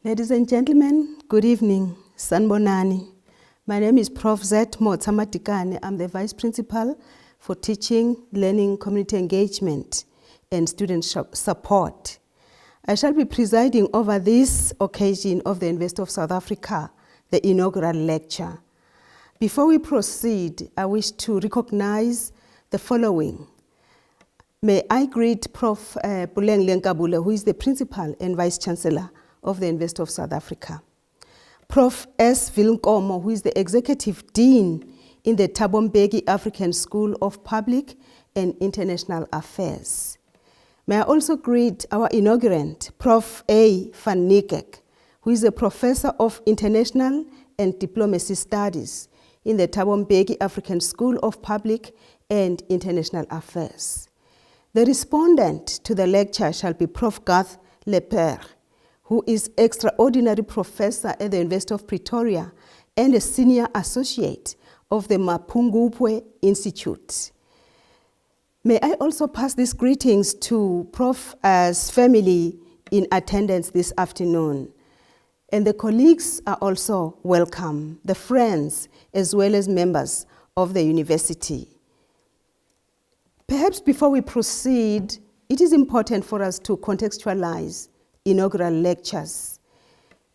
Ladies and gentlemen, good evening. Sanbonani. My name is Prof Anthoni. I'm the Vice Principal for Teaching, Learning, Community Engagement, and Student Support. I shall be presiding over this occasion of the University of South Africa, the inaugural lecture. Before we proceed, I wish to recognize the following. May I greet Prof Buleng Lenkabule, who is the Principal and Vice Chancellor of the University of South Africa. Prof S. Vilnkomo, who is the Executive Dean in the Thabo Mbeki African School of Public and International Affairs. May I also greet our inaugurant, Prof A. van Nieuwkerk, who is a Professor of International and Diplomacy Studies in the Thabo Mbeki African School of Public and International Affairs. The respondent to the lecture shall be Prof Garth Lepere, who is Extraordinary Professor at the University of Pretoria and a Senior Associate of the Mapungubwe Institute. May I also pass these greetings to Prof's family in attendance this afternoon. And the colleagues are also welcome, the friends as well as members of the university. Perhaps before we proceed, it is important for us to contextualize inaugural lectures.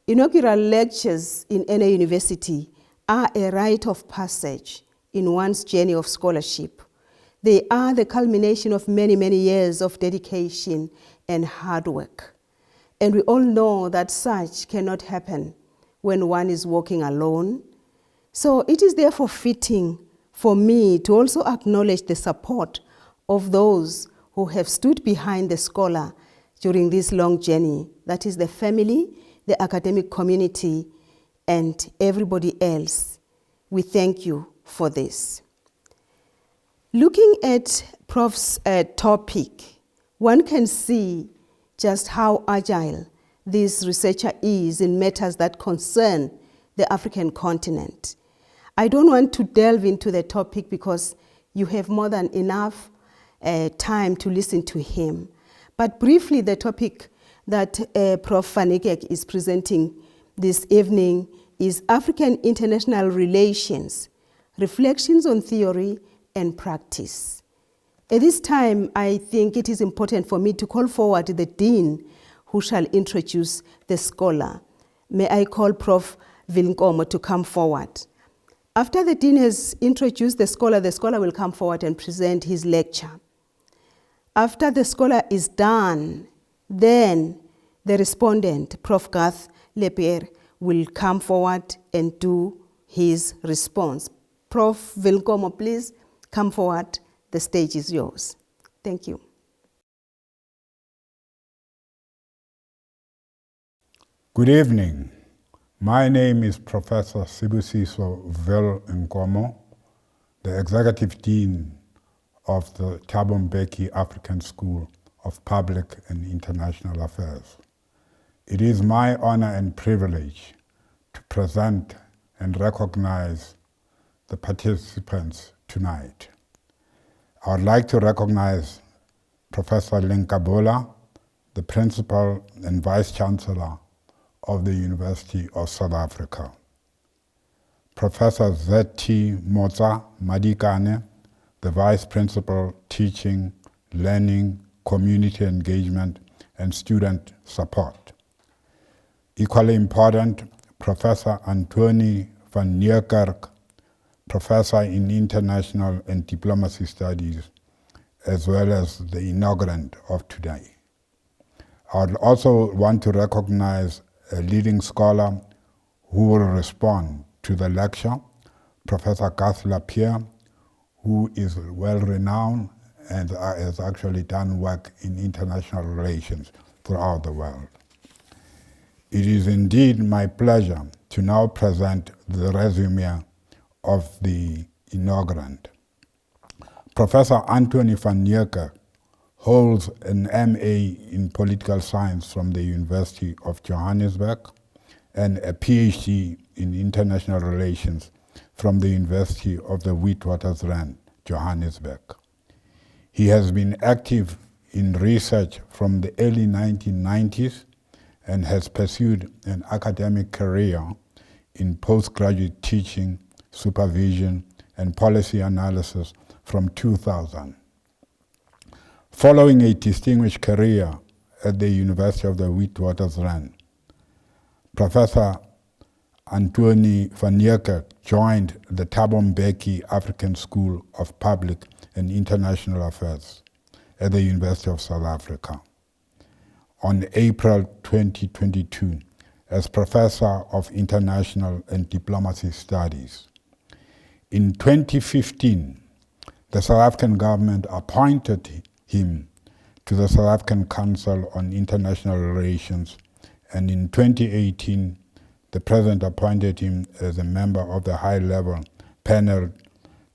Inaugural lectures in any university are a rite of passage in one's journey of scholarship. They are the culmination of many, many years of dedication and hard work. And we all know that such cannot happen when one is walking alone. So it is therefore fitting for me to also acknowledge the support of those who have stood behind the scholar during this long journey, that is the family, the academic community, and everybody else. We thank you for this. Looking at Prof's topic, one can see just how agile this researcher is in matters that concern the African continent. I don't want to delve into the topic because you have more than enough time to listen to him. But briefly, the topic that Prof van Nieuwkerk is presenting this evening is African International Relations, Reflections on Theory and Practice. At this time, I think it is important for me to call forward the Dean who shall introduce the scholar. May I call Prof Vilnkomo to come forward. After the Dean has introduced the scholar will come forward and present his lecture. After the scholar is done, then the respondent, Prof Garth Lepere, will come forward and do his response. Prof Vilnkomo, please come forward. The stage is yours. Thank you. Good evening. My name is Professor Sibusiso Vilnkomo, the Executive Dean of the Thabo Mbeki African School of Public and International Affairs. It is my honor and privilege to present and recognize the participants tonight. I would like to recognize Professor Lenkabula, the Principal and Vice Chancellor of the University of South Africa. Professor Z.T. Motsa Madikane, the Vice Principal, Teaching, Learning, Community Engagement, and Student Support. Equally important, Professor Anthoni van Nieuwkerk, Professor in International and Diplomacy Studies, as well as the inaugurant of today. I would also want to recognize a leading scholar who will respond to the lecture, Professor Garth Lepere, who is well-renowned and has actually done work in international relations throughout the world. It is indeed my pleasure to now present the resume of the inaugurant. Professor Anthoni van Nieuwkerk holds an MA in political science from the University of Johannesburg and a PhD in international relations from the University of the Witwatersrand, Johannesburg. He has been active in research from the early 1990s and has pursued an academic career in postgraduate teaching, supervision, and policy analysis from 2000. Following a distinguished career at the University of the Witwatersrand, Professor Anthoni van Nieuwkerk joined the Thabo Mbeki African School of Public and International Affairs at the University of South Africa on April 2022 as Professor of International and Diplomacy Studies. In 2015, the South African government appointed him to the South African Council on International Relations, and in 2018, the President appointed him as a member of the high-level panel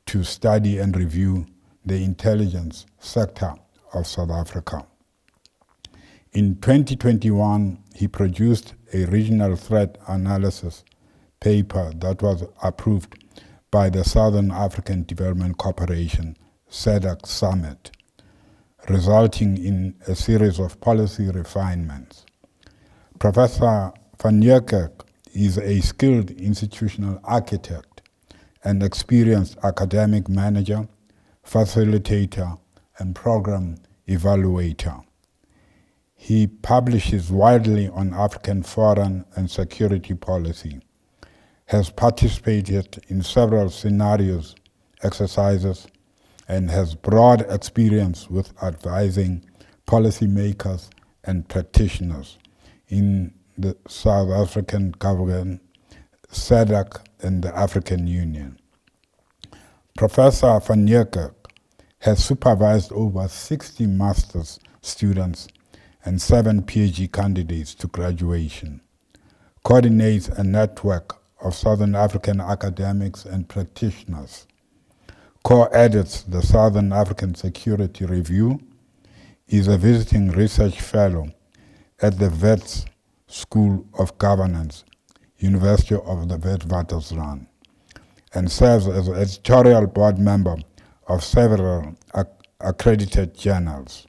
to study and review the intelligence sector of South Africa. In 2021, he produced a regional threat analysis paper that was approved by the Southern African Development Corporation SADC Summit, resulting in a series of policy refinements. Professor van Nieuwkerk is a skilled institutional architect and experienced academic manager, facilitator, and program evaluator. He publishes widely on African foreign and security policy, has participated in several scenarios, exercises, and has broad experience with advising policymakers and practitioners in the South African government, SADC, and the African Union. Professor van Nieuwkerk has supervised over 60 master's students and 7 PhD candidates to graduation, coordinates a network of Southern African academics and practitioners, co-edits the Southern African Security Review, is a visiting research fellow at the Wits School of Governance, University of the Witwatersrand, and serves as an editorial board member of several accredited journals.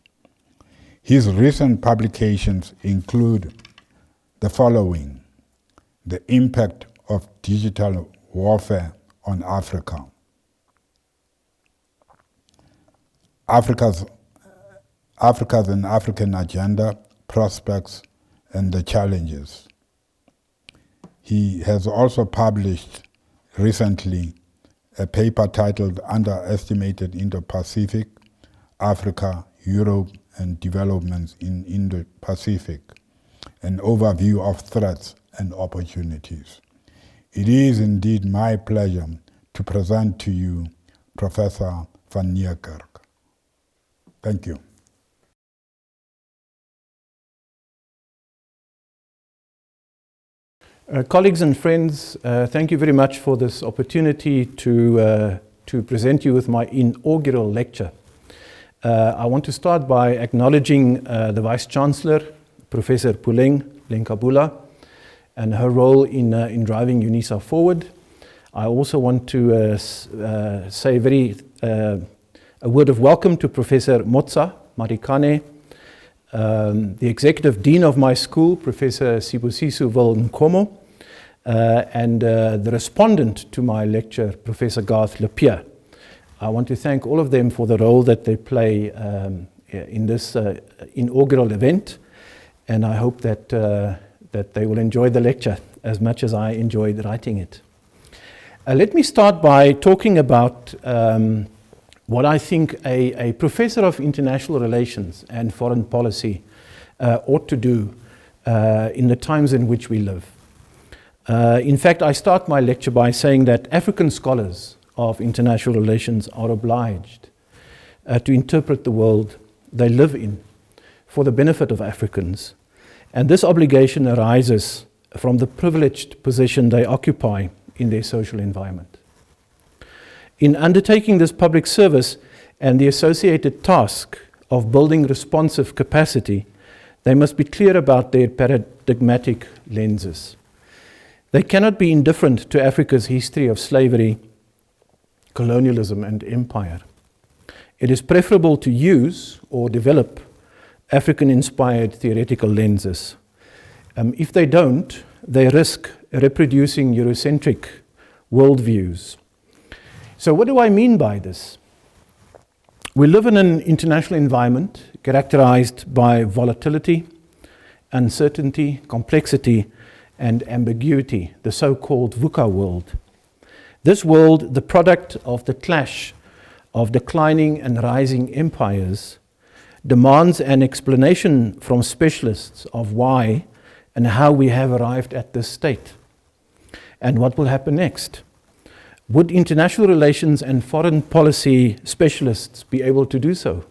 His recent publications include the following: The Impact of Digital Warfare on Africa, Africa's and African Agenda, Prospects and the Challenges. He has also published recently a paper titled Underestimated Indo-Pacific, Africa, Europe, and Developments in Indo-Pacific, an overview of threats and opportunities. It is indeed my pleasure to present to you Professor van Nieuwkerk. Thank you. Colleagues and friends, thank you very much for this opportunity to present you with my inaugural lecture. I want to start by acknowledging the Vice-Chancellor, Professor Puleng Lenkabula, and her role in driving Unisa forward. I also want to say a word of welcome to Professor Motsa Marikane, the Executive Dean of my school, Professor Sibusiso Nkomo, and the respondent to my lecture, Professor Garth Lepierre. I want to thank all of them for the role that they play in this inaugural event, and I hope that they will enjoy the lecture as much as I enjoyed writing it. Let me start by talking about what I think a professor of international relations and foreign policy ought to do in the times in which we live. In fact, I start my lecture by saying that African scholars of international relations are obliged to interpret the world they live in for the benefit of Africans. And this obligation arises from the privileged position they occupy in their social environment. In undertaking this public service and the associated task of building responsive capacity, they must be clear about their paradigmatic lenses. They cannot be indifferent to Africa's history of slavery, colonialism, and empire. It is preferable to use or develop African-inspired theoretical lenses. If they don't, they risk reproducing Eurocentric worldviews. So what do I mean by this? We live in an international environment characterized by volatility, uncertainty, complexity, and ambiguity, the so-called VUCA world. This world, the product of the clash of declining and rising empires, demands an explanation from specialists of why and how we have arrived at this state, and what will happen next. Would international relations and foreign policy specialists be able to do so?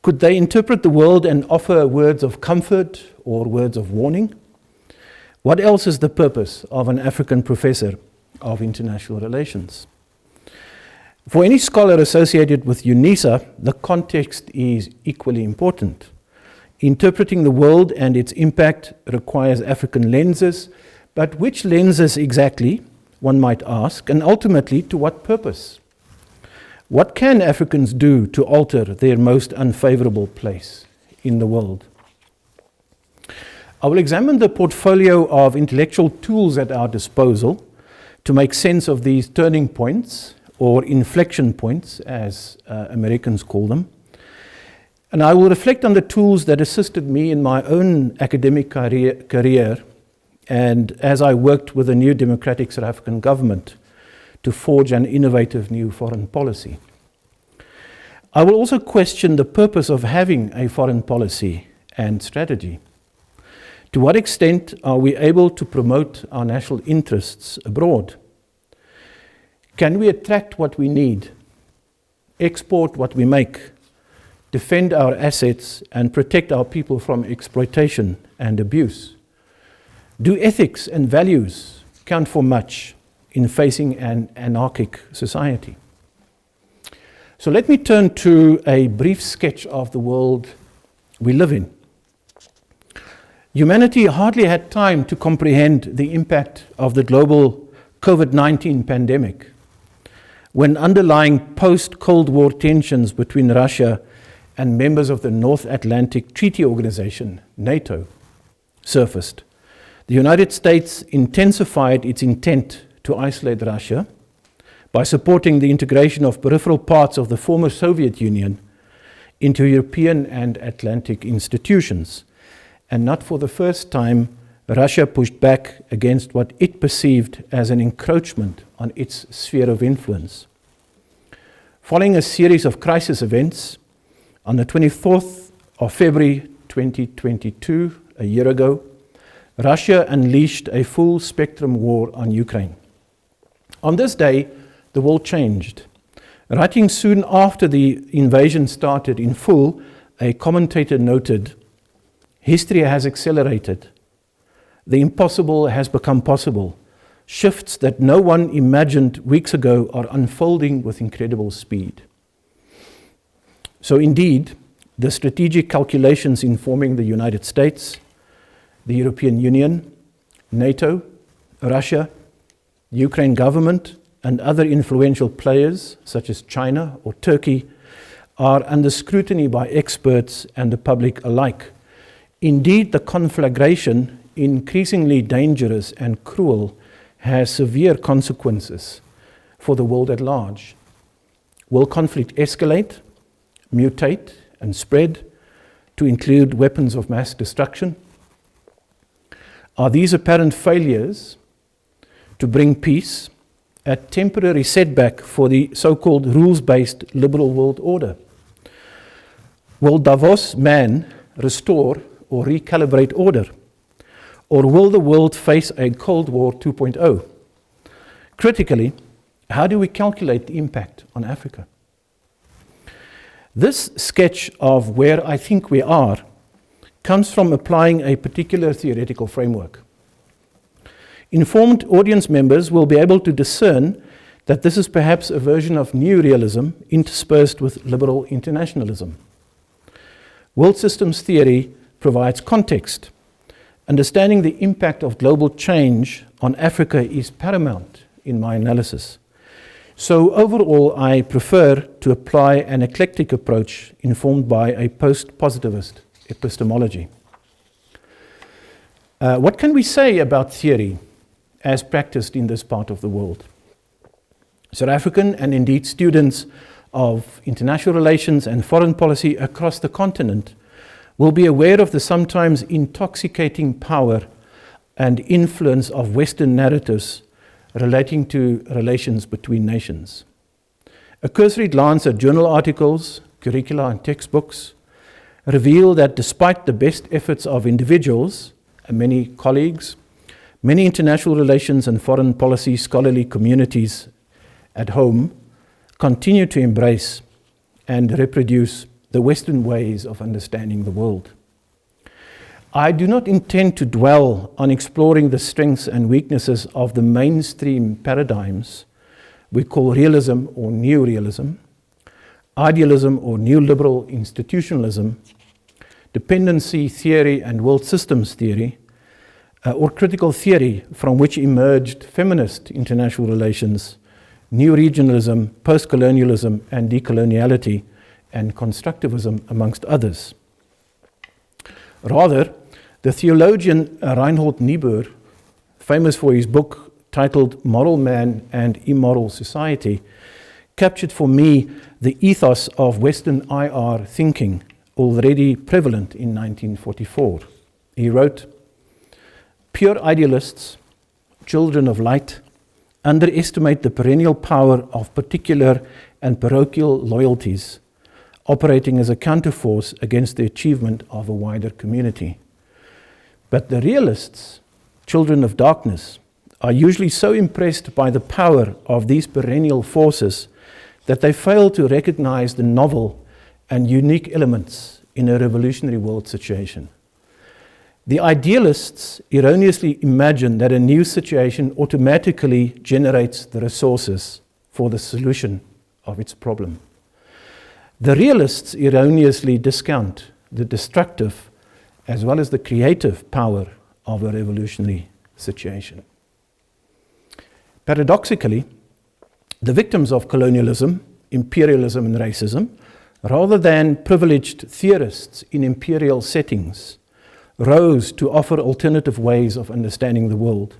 Could they interpret the world and offer words of comfort or words of warning? What else is the purpose of an African professor of international relations? For any scholar associated with Unisa, the context is equally important. Interpreting the world and its impact requires African lenses, but which lenses exactly, one might ask, and ultimately to what purpose? What can Africans do to alter their most unfavorable place in the world? I will examine the portfolio of intellectual tools at our disposal to make sense of these turning points, or inflection points, as Americans call them. And I will reflect on the tools that assisted me in my own academic career and as I worked with the new democratic South African government to forge an innovative new foreign policy. I will also question the purpose of having a foreign policy and strategy. To what extent are we able to promote our national interests abroad? Can we attract what we need, export what we make, defend our assets, and protect our people from exploitation and abuse? Do ethics and values count for much in facing an anarchic society? So let me turn to a brief sketch of the world we live in. Humanity hardly had time to comprehend the impact of the global COVID-19 pandemic when underlying post-Cold War tensions between Russia and members of the North Atlantic Treaty Organization, NATO, surfaced. The United States intensified its intent to isolate Russia by supporting the integration of peripheral parts of the former Soviet Union into European and Atlantic institutions. And not for the first time, Russia pushed back against what it perceived as an encroachment on its sphere of influence. Following a series of crisis events, on the 24th of February 2022, a year ago, Russia unleashed a full-spectrum war on Ukraine. On this day, the world changed. Writing soon after the invasion started in full, a commentator noted, "History has accelerated. The impossible has become possible. Shifts that no one imagined weeks ago are unfolding with incredible speed." So indeed, the strategic calculations informing the United States, the European Union, NATO, Russia, the Ukraine government, and other influential players, such as China or Turkey, are under scrutiny by experts and the public alike. Indeed, the conflagration, increasingly dangerous and cruel, has severe consequences for the world at large. Will conflict escalate, mutate, and spread to include weapons of mass destruction? Are these apparent failures to bring peace a temporary setback for the so-called rules-based liberal world order? Will Davos man restore or recalibrate order? Or will the world face a Cold War 2.0? Critically, how do we calculate the impact on Africa? This sketch of where I think we are comes from applying a particular theoretical framework. Informed audience members will be able to discern that this is perhaps a version of new realism interspersed with liberal internationalism. World systems theory provides context. Understanding the impact of global change on Africa is paramount in my analysis. So overall, I prefer to apply an eclectic approach informed by a post-positivist epistemology. What can we say about theory as practiced in this part of the world? South African and indeed students of international relations and foreign policy across the continent will be aware of the sometimes intoxicating power and influence of Western narratives relating to relations between nations. A cursory glance at journal articles, curricula and textbooks reveal that despite the best efforts of individuals and many colleagues, many international relations and foreign policy scholarly communities at home continue to embrace and reproduce the Western ways of understanding the world. I do not intend to dwell on exploring the strengths and weaknesses of the mainstream paradigms we call realism or new realism, idealism or new liberal institutionalism, dependency theory and world systems theory, or critical theory from which emerged feminist international relations, new regionalism, post-colonialism and decoloniality, and constructivism, amongst others. Rather, the theologian Reinhold Niebuhr, famous for his book titled Moral Man and Immoral Society, captured for me the ethos of Western IR thinking already prevalent in 1944. He wrote, "Pure idealists, children of light, underestimate the perennial power of particular and parochial loyalties, operating as a counterforce against the achievement of a wider community. But the realists, children of darkness, are usually so impressed by the power of these perennial forces that they fail to recognize the novel and unique elements in a revolutionary world situation. The idealists erroneously imagine that a new situation automatically generates the resources for the solution of its problem. The realists erroneously discount the destructive as well as the creative power of a revolutionary situation." Paradoxically, the victims of colonialism, imperialism and racism, rather than privileged theorists in imperial settings, rose to offer alternative ways of understanding the world.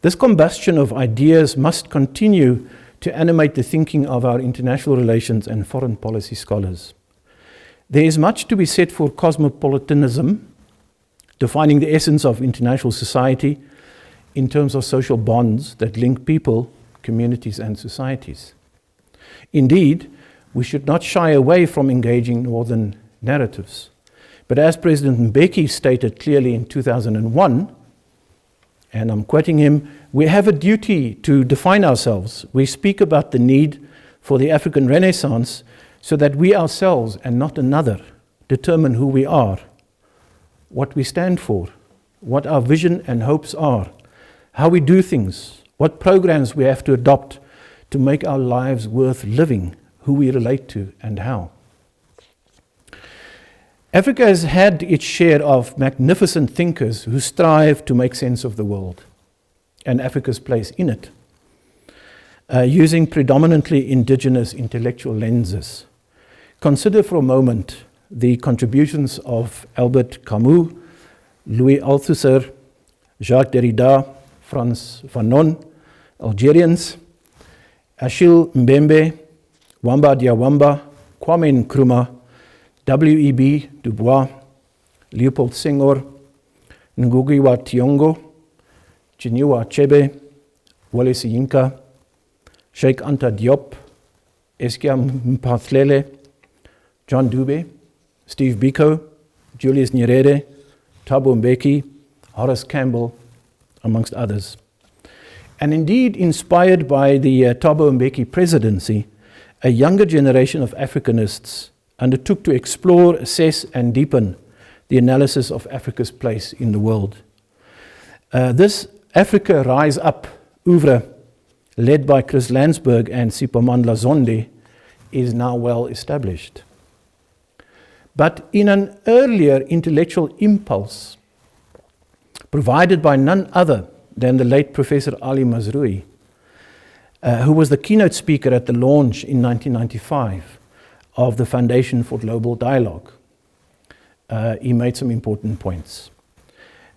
This combustion of ideas must continue to animate the thinking of our international relations and foreign policy scholars. There is much to be said for cosmopolitanism, defining the essence of international society in terms of social bonds that link people, communities, and societies. Indeed, we should not shy away from engaging northern narratives. But as President Mbeki stated clearly in 2001, and I'm quoting him, "We have a duty to define ourselves. We speak about the need for the African Renaissance so that we ourselves and not another determine who we are, what we stand for, what our vision and hopes are, how we do things, what programs we have to adopt to make our lives worth living, who we relate to and how." Africa has had its share of magnificent thinkers who strive to make sense of the world and Africa's place in it, using predominantly indigenous intellectual lenses. Consider for a moment the contributions of Albert Camus, Louis Althusser, Jacques Derrida, Frantz Fanon, Algerians, Achille Mbembe, Wamba Diawamba, Kwame Nkrumah, W.E.B. Du Bois, Leopold Senghor, Ngugi wa Thiong'o, Chinua Achebe, Wole Soyinka, Sheikh Anta Diop, Eskia Mphathlele, John Dube, Steve Biko, Julius Nyerere, Thabo Mbeki, Horace Campbell, amongst others. And indeed, inspired by the Thabo Mbeki presidency, a younger generation of Africanists undertook to explore, assess, and deepen the analysis of Africa's place in the world. This Africa Rise Up oeuvre, led by Chris Landsberg and Siphamandla Zondi, is now well established. But in an earlier intellectual impulse, provided by none other than the late Professor Ali Mazrui, who was the keynote speaker at the launch in 1995 of the Foundation for Global Dialogue, he made some important points.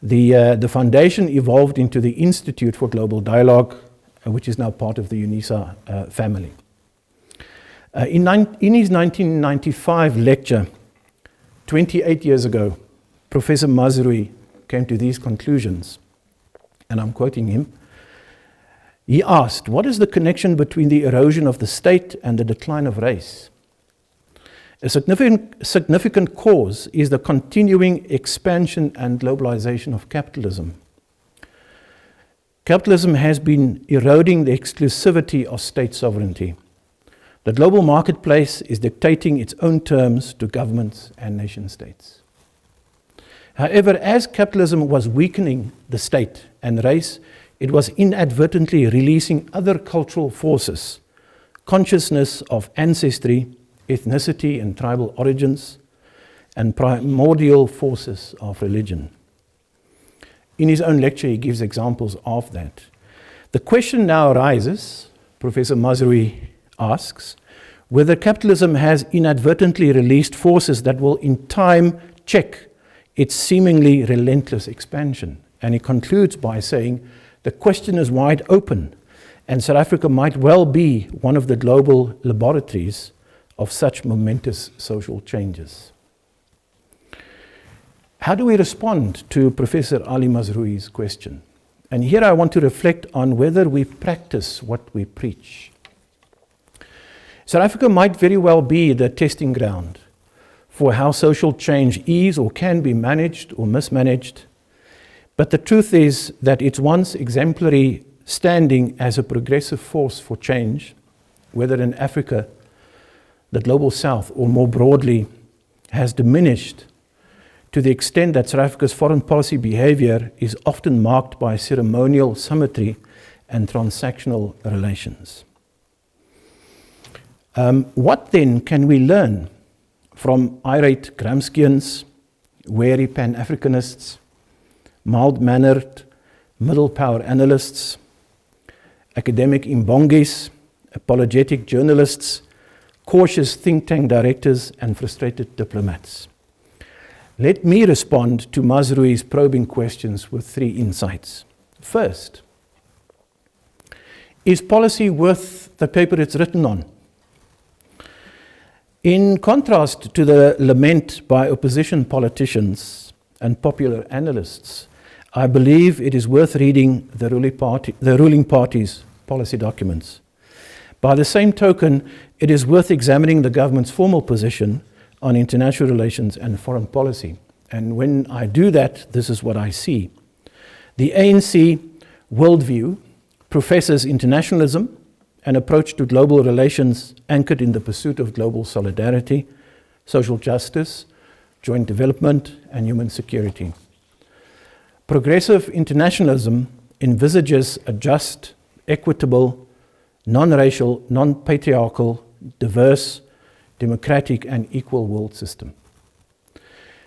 The foundation evolved into the Institute for Global Dialogue, which is now part of the Unisa family. In his 1995 lecture, 28 years ago, Professor Mazrui came to these conclusions, and I'm quoting him. He asked, what is the connection between the erosion of the state and the decline of race? A significant cause is the continuing expansion and globalization of capitalism. Capitalism has been eroding the exclusivity of state sovereignty. The global marketplace is dictating its own terms to governments and nation states. However, as capitalism was weakening the state and race, it was inadvertently releasing other cultural forces, consciousness of ancestry, ethnicity and tribal origins, and primordial forces of religion. In his own lecture, he gives examples of that. The question now arises, Professor Mazrui asks, whether capitalism has inadvertently released forces that will in time check its seemingly relentless expansion. And he concludes by saying, the question is wide open, and South Africa might well be one of the global laboratories of such momentous social changes. How do we respond to Professor Ali Mazrui's question? And here I want to reflect on whether we practice what we preach. South Africa might very well be the testing ground for how social change is or can be managed or mismanaged. But the truth is that its once exemplary standing as a progressive force for change, whether in Africa, the global south, or more broadly, has diminished to the extent that South Africa's foreign policy behavior is often marked by ceremonial symmetry and transactional relations. What then can we learn from irate Gramscians, wary Pan-Africanists, mild-mannered middle power analysts, academic imbongis, apologetic journalists, cautious think tank directors, and frustrated diplomats? Let me respond to Mazrui's probing questions with 3 insights. First, is policy worth the paper it's written on? In contrast to the lament by opposition politicians and popular analysts, I believe it is worth reading the ruling party's policy documents. By the same token, it is worth examining the government's formal position on international relations and foreign policy. And when I do that, this is what I see. The ANC worldview professes internationalism, an approach to global relations anchored in the pursuit of global solidarity, social justice, joint development, and human security. Progressive internationalism envisages a just, equitable, non-racial, non-patriarchal, diverse, democratic, and equal world system.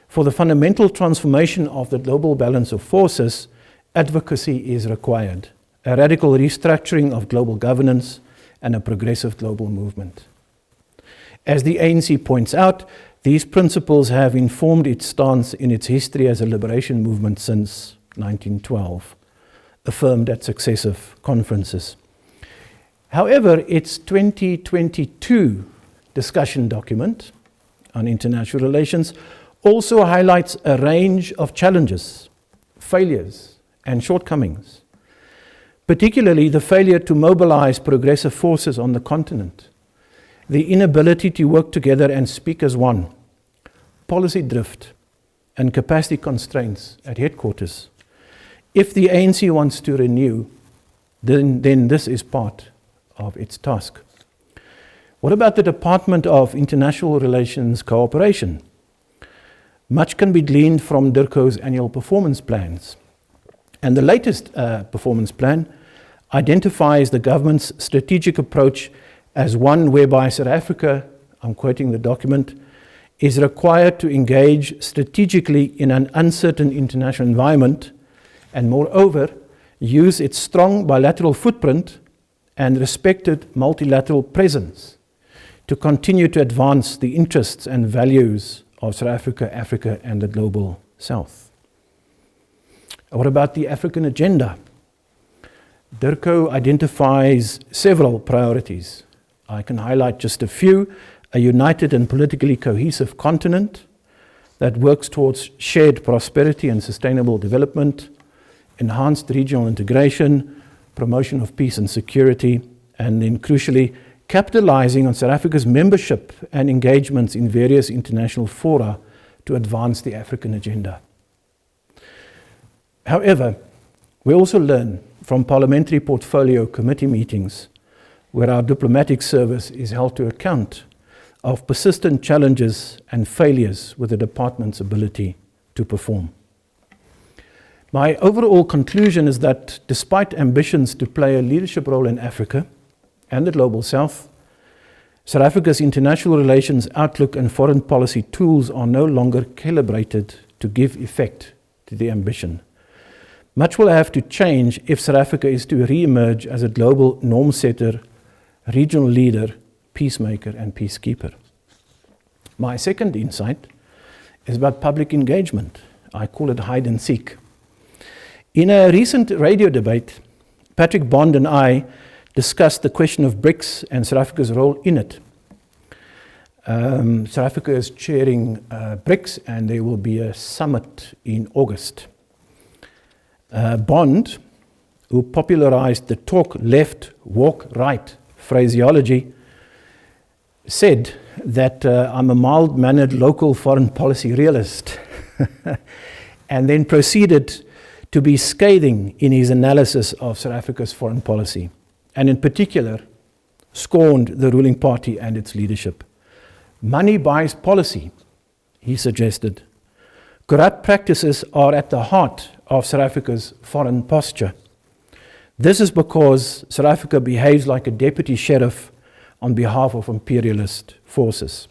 For the fundamental transformation of the global balance of forces, advocacy is required, a radical restructuring of global governance, and a progressive global movement. As the ANC points out, these principles have informed its stance in its history as a liberation movement since 1912, affirmed at successive conferences. However, its 2022 discussion document on international relations also highlights a range of challenges, failures, and shortcomings, particularly the failure to mobilize progressive forces on the continent, the inability to work together and speak as one, policy drift, and capacity constraints at headquarters. If the ANC wants to renew, then this is part of its task. What about the Department of International Relations Cooperation? Much can be gleaned from DIRCO's annual performance plans. And the latest performance plan identifies the government's strategic approach as one whereby South Africa, I'm quoting the document, is required to engage strategically in an uncertain international environment and moreover use its strong bilateral footprint and respected multilateral presence to continue to advance the interests and values of South Africa, Africa and the global South. What about the African agenda? DIRCO identifies several priorities. I can highlight just a few. A united and politically cohesive continent that works towards shared prosperity and sustainable development, enhanced regional integration, promotion of peace and security, and then crucially, capitalizing on South Africa's membership and engagements in various international fora to advance the African agenda. However, we also learn from parliamentary portfolio committee meetings where our diplomatic service is held to account of persistent challenges and failures with the department's ability to perform. My overall conclusion is that despite ambitions to play a leadership role in Africa and the global South, South Africa's international relations outlook and foreign policy tools are no longer calibrated to give effect to the ambition. Much will have to change if South Africa is to re-emerge as a global norm setter, regional leader, peacemaker and peacekeeper. My second insight is about public engagement. I call it hide and seek. In a recent radio debate, Patrick Bond and I discussed the question of BRICS and South Africa's role in it. South Africa is chairing BRICS and there will be a summit in August. Bond, who popularized the talk left, walk right phraseology, said that I'm a mild-mannered local foreign policy realist and then proceeded to be scathing in his analysis of South Africa's foreign policy, and in particular scorned the ruling party and its leadership. Money buys policy, he suggested. Corrupt practices are at the heart of South Africa's foreign posture. This is because South Africa behaves like a deputy sheriff on behalf of imperialist forces.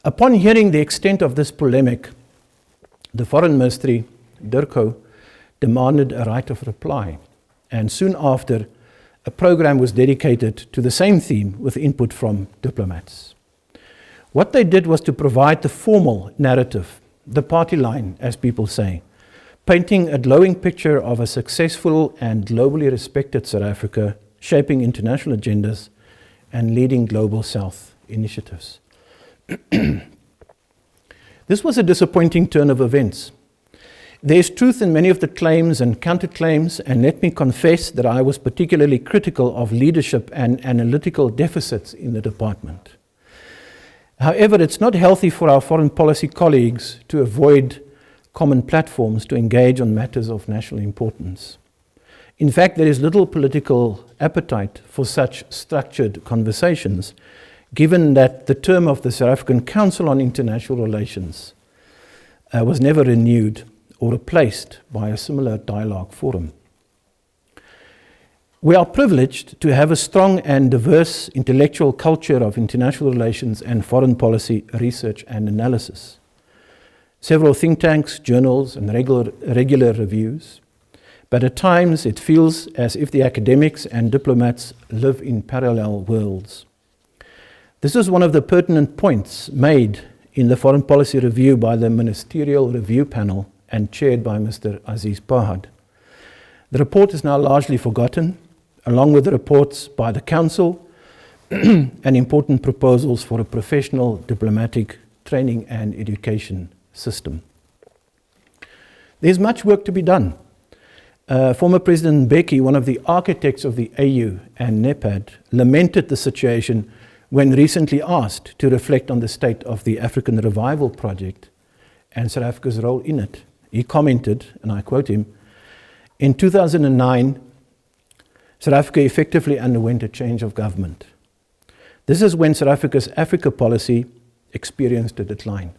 Upon hearing the extent of this polemic, the Foreign Ministry, DIRCO, demanded a right of reply, and soon after, a program was dedicated to the same theme with input from diplomats. What they did was to provide the formal narrative, the party line, as people say, painting a glowing picture of a successful and globally respected South Africa, shaping international agendas and leading global South initiatives. This was a disappointing turn of events. There is truth in many of the claims and counterclaims, and let me confess that I was particularly critical of leadership and analytical deficits in the department. However, it's not healthy for our foreign policy colleagues to avoid common platforms to engage on matters of national importance. In fact, there is little political appetite for such structured conversations, given that the term of the South African Council on International Relations was never renewed or replaced by a similar dialogue forum. We are privileged to have a strong and diverse intellectual culture of international relations and foreign policy research and analysis. Several think tanks, journals, and regular reviews. But at times it feels as if the academics and diplomats live in parallel worlds. This is one of the pertinent points made in the Foreign Policy Review by the Ministerial Review Panel and chaired by Mr. Aziz Pahad. The report is now largely forgotten, along with the reports by the Council and important proposals for a professional diplomatic training and education system. There's much work to be done. Former President Mbeki, one of the architects of the AU and NEPAD, lamented the situation when recently asked to reflect on the state of the African Revival Project and South Africa's role in it. He commented, and I quote him, "In 2009, South Africa effectively underwent a change of government. This is when South Africa's Africa policy experienced a decline.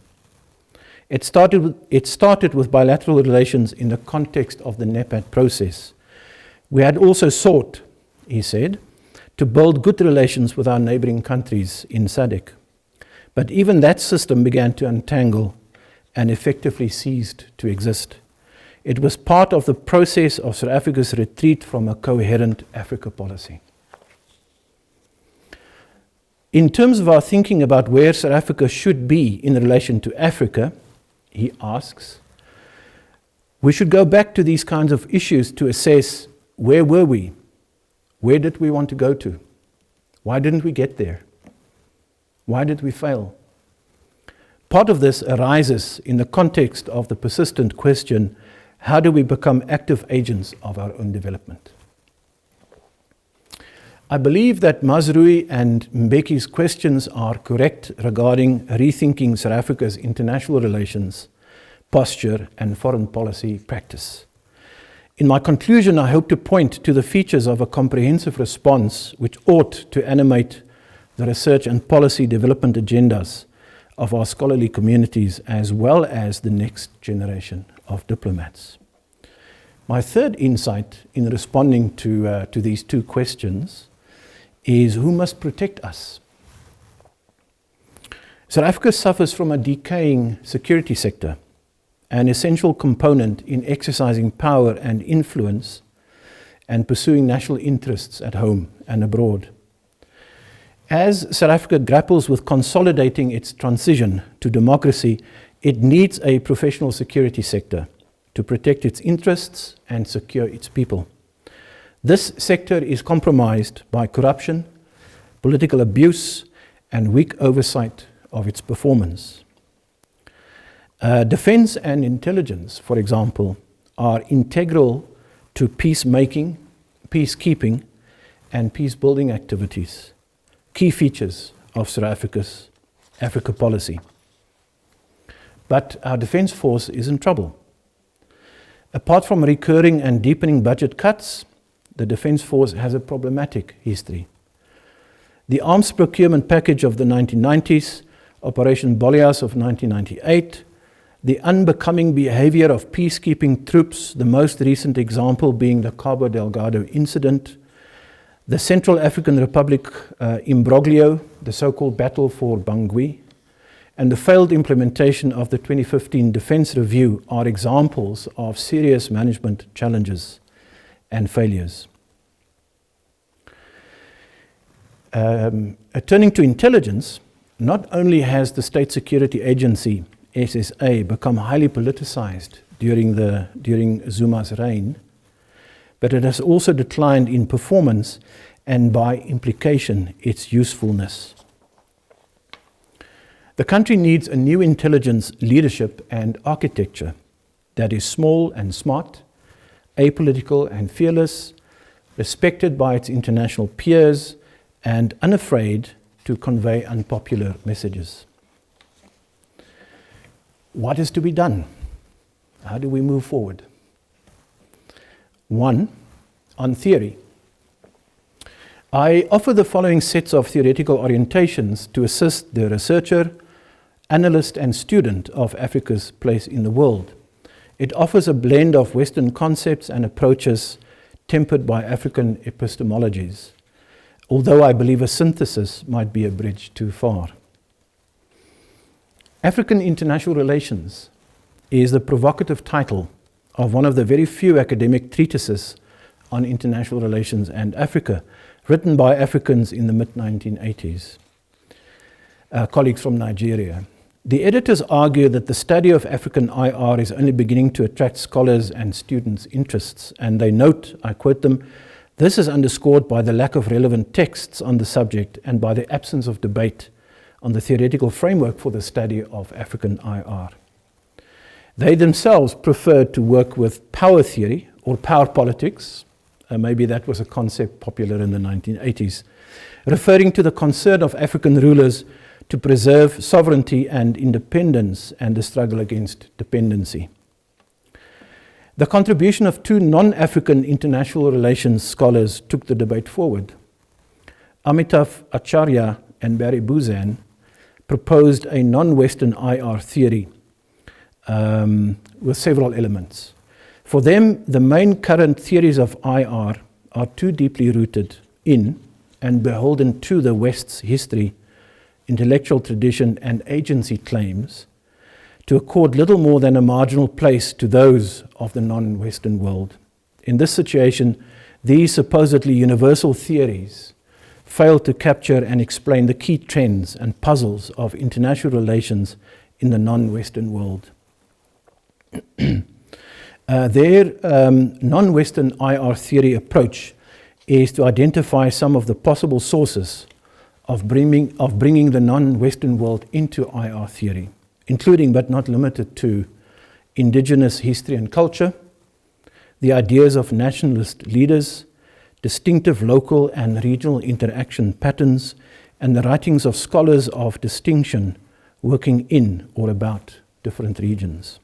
It started with bilateral relations in the context of the NEPAD process. We had also sought, he said, to build good relations with our neighboring countries in SADC. But even that system began to untangle and effectively ceased to exist. It was part of the process of South Africa's retreat from a coherent Africa policy. In terms of our thinking about where South Africa should be in relation to Africa, he asks, we should go back to these kinds of issues to assess where were we? Where did we want to go to? Why didn't we get there? Why did we fail? Part of this arises in the context of the persistent question, how do we become active agents of our own development? I believe that Mazrui and Mbeki's questions are correct regarding rethinking South Africa's international relations, posture, and foreign policy practice. In my conclusion, I hope to point to the features of a comprehensive response which ought to animate the research and policy development agendas of our scholarly communities as well as the next generation of diplomats. My third insight in responding to these two questions is who must protect us? South Africa suffers from a decaying security sector, an essential component in exercising power and influence and pursuing national interests at home and abroad. As South Africa grapples with consolidating its transition to democracy, it needs a professional security sector to protect its interests and secure its people. This sector is compromised by corruption, political abuse, and weak oversight of its performance. Defense and intelligence, for example, are integral to peacemaking, peacekeeping, and peace-building activities, key features of South Africa's Africa policy. But our defense force is in trouble. Apart from recurring and deepening budget cuts, the Defence Force has a problematic history. The arms procurement package of the 1990s, Operation Boleas of 1998, the unbecoming behavior of peacekeeping troops, the most recent example being the Cabo Delgado incident, the Central African Republic imbroglio, the so-called battle for Bangui, and the failed implementation of the 2015 Defence Review are examples of serious management challenges and failures. Turning to intelligence, not only has the State Security Agency, SSA, become highly politicized during Zuma's reign, but it has also declined in performance and by implication its usefulness. The country needs a new intelligence leadership and architecture that is small and smart, apolitical and fearless, respected by its international peers, and unafraid to convey unpopular messages. What is to be done? How do we move forward? 1. On theory. I offer the following sets of theoretical orientations to assist the researcher, analyst, and student of Africa's place in the world. It offers a blend of Western concepts and approaches tempered by African epistemologies, although I believe a synthesis might be a bridge too far. African International Relations is the provocative title of one of the very few academic treatises on international relations and Africa, written by Africans in the mid-1980s, colleagues from Nigeria. The editors argue that the study of African IR is only beginning to attract scholars and students' interests, and they note, I quote them, "This is underscored by the lack of relevant texts on the subject and by the absence of debate on the theoretical framework for the study of African IR." They themselves preferred to work with power theory or power politics, maybe that was a concept popular in the 1980s, referring to the concern of African rulers to preserve sovereignty and independence and the struggle against dependency. The contribution of two non-African international relations scholars took the debate forward. Amitav Acharya and Barry Buzan proposed a non-Western IR theory with several elements. For them, the main current theories of IR are too deeply rooted in and beholden to the West's history, intellectual tradition, and agency claims to accord little more than a marginal place to those of the non-Western world. In this situation, these supposedly universal theories fail to capture and explain the key trends and puzzles of international relations in the non-Western world. Their non-Western IR theory approach is to identify some of the possible sources of bringing the non-Western world into IR theory, including but not limited to indigenous history and culture, the ideas of nationalist leaders, distinctive local and regional interaction patterns, and the writings of scholars of distinction working in or about different regions.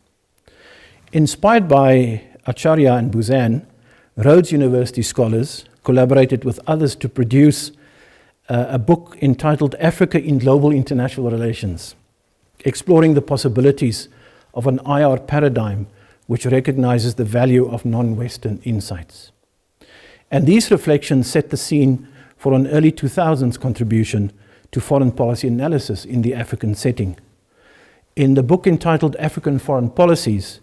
Inspired by Acharya and Buzan, Rhodes University scholars collaborated with others to produce a book entitled Africa in Global International Relations, exploring the possibilities of an IR paradigm which recognizes the value of non-Western insights. And these reflections set the scene for an early 2000s contribution to foreign policy analysis in the African setting. In the book entitled African Foreign Policies,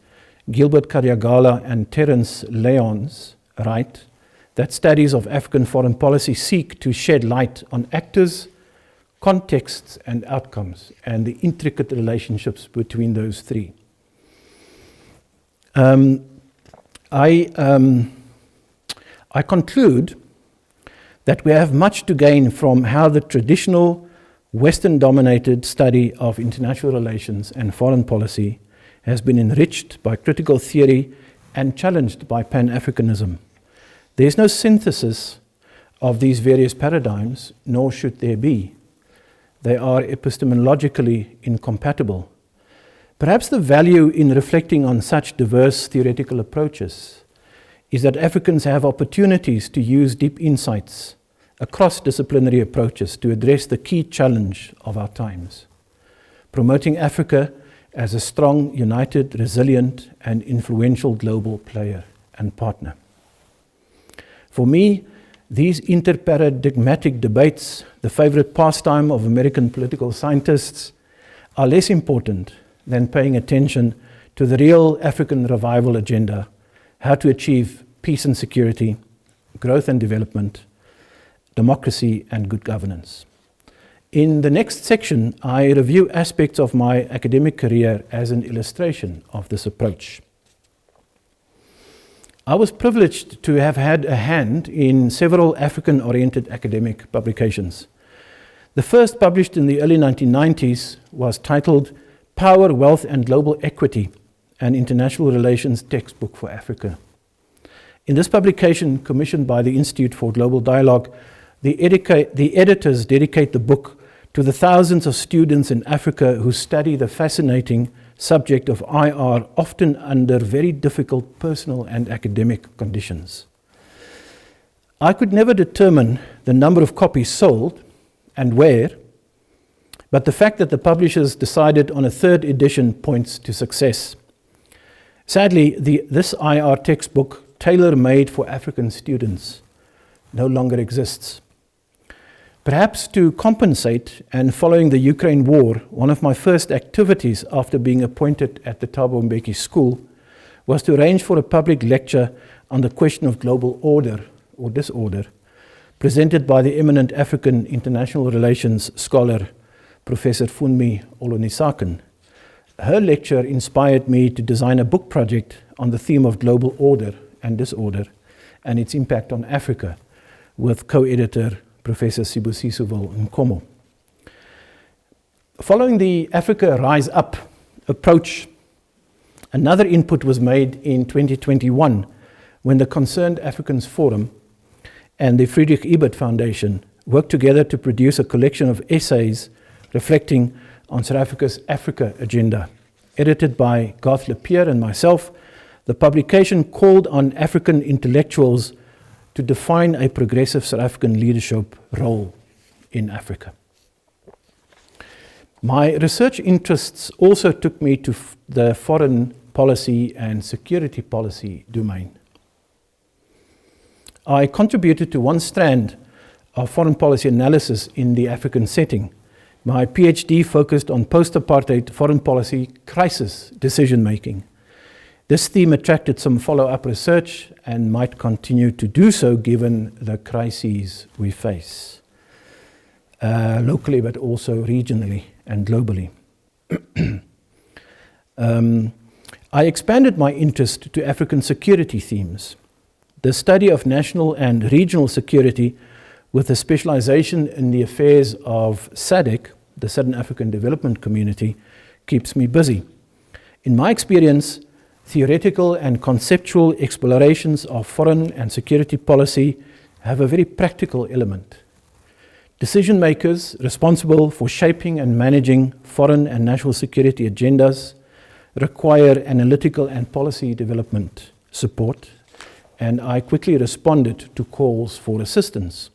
Gilbert Karyagala and Terence Lyons write that studies of African foreign policy seek to shed light on actors, contexts, and outcomes, and the intricate relationships between those three. I conclude that we have much to gain from how the traditional Western-dominated study of international relations and foreign policy has been enriched by critical theory and challenged by Pan-Africanism. There is no synthesis of these various paradigms, nor should there be. They are epistemologically incompatible. Perhaps the value in reflecting on such diverse theoretical approaches is that Africans have opportunities to use deep insights across disciplinary approaches to address the key challenge of our times, promoting Africa as a strong, united, resilient, and influential global player and partner. For me, these interparadigmatic debates, the favorite pastime of American political scientists, are less important than paying attention to the real African revival agenda, how to achieve peace and security, growth and development, democracy and good governance. In the next section, I review aspects of my academic career as an illustration of this approach. I was privileged to have had a hand in several African-oriented academic publications. The first, published in the early 1990s, was titled Power, Wealth and Global Equity, an International Relations Textbook for Africa. In this publication, commissioned by the Institute for Global Dialogue, the editors dedicate the book to the thousands of students in Africa who study the fascinating subject of IR, often under very difficult personal and academic conditions. I could never determine the number of copies sold and where, but the fact that the publishers decided on a third edition points to success. Sadly, this IR textbook, tailor-made for African students, no longer exists. Perhaps to compensate, and following the Ukraine war, one of my first activities after being appointed at the Thabo Mbeki School was to arrange for a public lecture on the question of global order or disorder, presented by the eminent African international relations scholar, Professor Funmi Olonisaken. Her lecture inspired me to design a book project on the theme of global order and disorder and its impact on Africa, with co-editor Professor Sibusiso Nkomo. Following the Africa Rise Up approach, another input was made in 2021 when the Concerned Africans Forum and the Friedrich Ebert Foundation worked together to produce a collection of essays reflecting on South Africa's Africa agenda. Edited by Garth Lepierre and myself, the publication called on African intellectuals to define a progressive South African leadership role in Africa. My research interests also took me to the foreign policy and security policy domain. I contributed to one strand of foreign policy analysis in the African setting. My PhD focused on post-apartheid foreign policy crisis decision-making. This theme attracted some follow-up research and might continue to do so given the crises we face, locally but also regionally and globally. I expanded my interest to African security themes. The study of national and regional security with a specialization in the affairs of SADC, the Southern African Development Community, keeps me busy. In my experience, theoretical and conceptual explorations of foreign and security policy have a very practical element. Decision makers responsible for shaping and managing foreign and national security agendas require analytical and policy development support, and I quickly responded to calls for assistance.